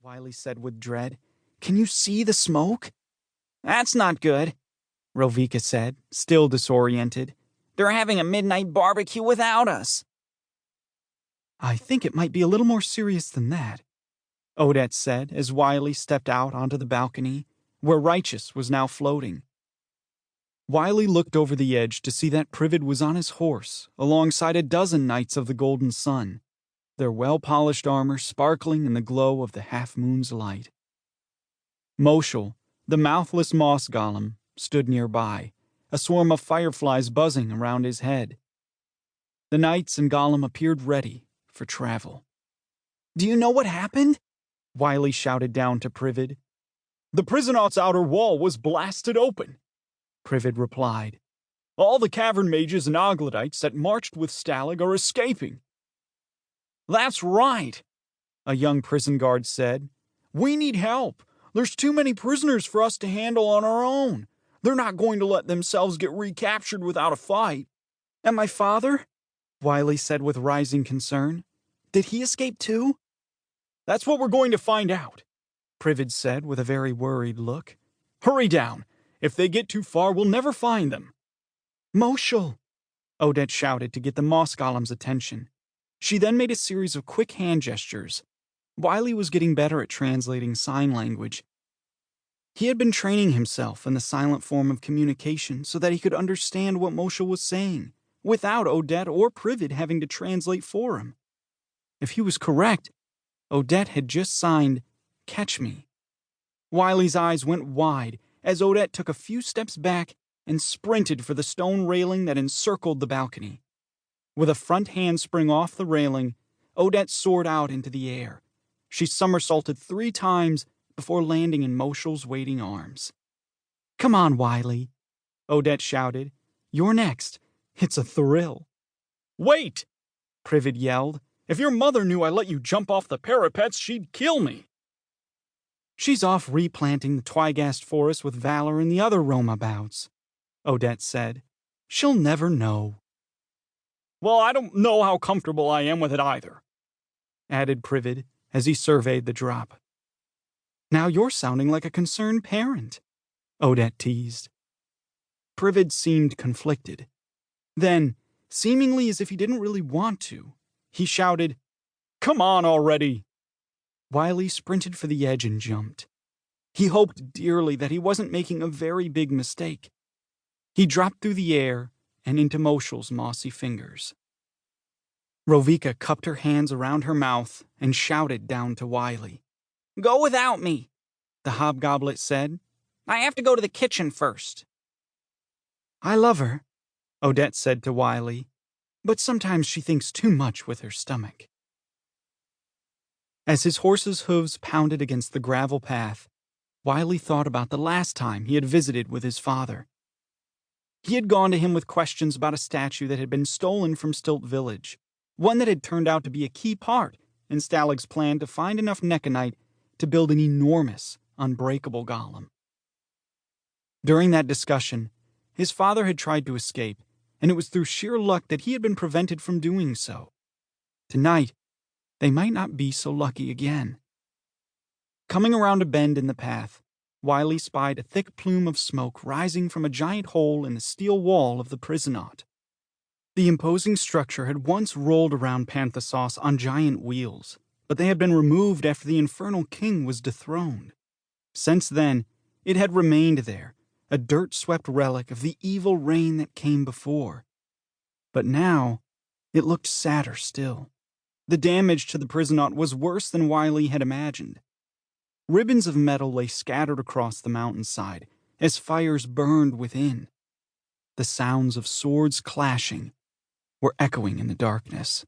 Wily said with dread. "Can you see the smoke?" "That's not good," Rovika said, still disoriented. "They're having a midnight barbecue without us." "I think it might be a little more serious than that," Odette said as Wily stepped out onto the balcony, where Righteous was now floating. Wily looked over the edge to see that Privid was on his horse, alongside a dozen knights of the Golden Sun, their well-polished armor sparkling in the glow of the half-moon's light. Moshel, the mouthless moss golem, stood nearby, a swarm of fireflies buzzing around his head. The knights and golem appeared ready for travel. "Do you know what happened?" Wily shouted down to Privid. "The prisonauts' outer wall was blasted open," Privid replied. "All the cavern mages and oglodites that marched with Stalag are escaping." "That's right," a young prison guard said. "We need help. There's too many prisoners for us to handle on our own. They're not going to let themselves get recaptured without a fight." "And my father?" Wily said with rising concern. "Did he escape too?" "That's what we're going to find out," Privid said with a very worried look. "Hurry down. If they get too far, we'll never find them." "Moshel!" Odette shouted to get the moss golem's attention. She then made a series of quick hand gestures. Wily was getting better at translating sign language. He had been training himself in the silent form of communication so that he could understand what Moshel was saying, without Odette or Privid having to translate for him. If he was correct, Odette had just signed, "Catch me." Wily's eyes went wide as Odette took a few steps back and sprinted for the stone railing that encircled the balcony. With a front handspring off the railing, Odette soared out into the air. She somersaulted 3 times before landing in Moshel's waiting arms. "Come on, Wily," Odette shouted. "You're next. It's a thrill." "Wait!" Privid yelled. "If your mother knew I let you jump off the parapets, she'd kill me." "She's off replanting the Twygast forest with Valor and the other Roma bouts," Odette said. "She'll never know." "Well, I don't know how comfortable I am with it either," added Privid as he surveyed the drop. "Now you're sounding like a concerned parent," Odette teased. Privid seemed conflicted. Then, seemingly as if he didn't really want to, he shouted, "Come on already!" Wily sprinted for the edge and jumped. He hoped dearly that he wasn't making a very big mistake. He dropped through the air and into Moshel's mossy fingers. Rovika cupped her hands around her mouth and shouted down to Wily. "Go without me," the hobgoblet said. "I have to go to the kitchen first." "I love her," Odette said to Wily, "but sometimes she thinks too much with her stomach." As his horse's hooves pounded against the gravel path, Wily thought about the last time he had visited with his father. He had gone to him with questions about a statue that had been stolen from Stilt Village, one that had turned out to be a key part in Stalag's plan to find enough Neckonite to build an enormous, unbreakable golem. During that discussion, his father had tried to escape, and it was through sheer luck that he had been prevented from doing so. Tonight, they might not be so lucky again. Coming around a bend in the path, Wily spied a thick plume of smoke rising from a giant hole in the steel wall of the prisonaut. The imposing structure had once rolled around Panthasauce on giant wheels, but they had been removed after the Infernal King was dethroned. Since then, it had remained there, a dirt-swept relic of the evil reign that came before. But now, it looked sadder still. The damage to the prisonaut was worse than Wily had imagined. Ribbons of metal lay scattered across the mountainside as fires burned within. The sounds of swords clashing were echoing in the darkness.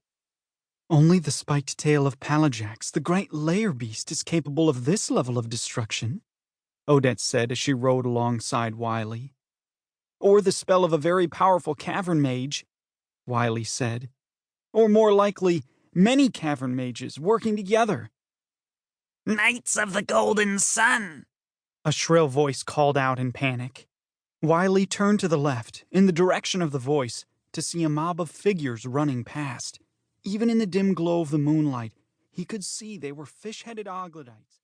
"Only the spiked tail of Palajax, the great lair beast, is capable of this level of destruction," Odette said as she rode alongside Wily. "Or the spell of a very powerful cavern mage," Wily said. "Or more likely, many cavern mages working together." "Knights of the Golden Sun!" a shrill voice called out in panic. Wily turned to the left, in the direction of the voice, to see a mob of figures running past. Even in the dim glow of the moonlight, he could see they were fish-headed oglodites.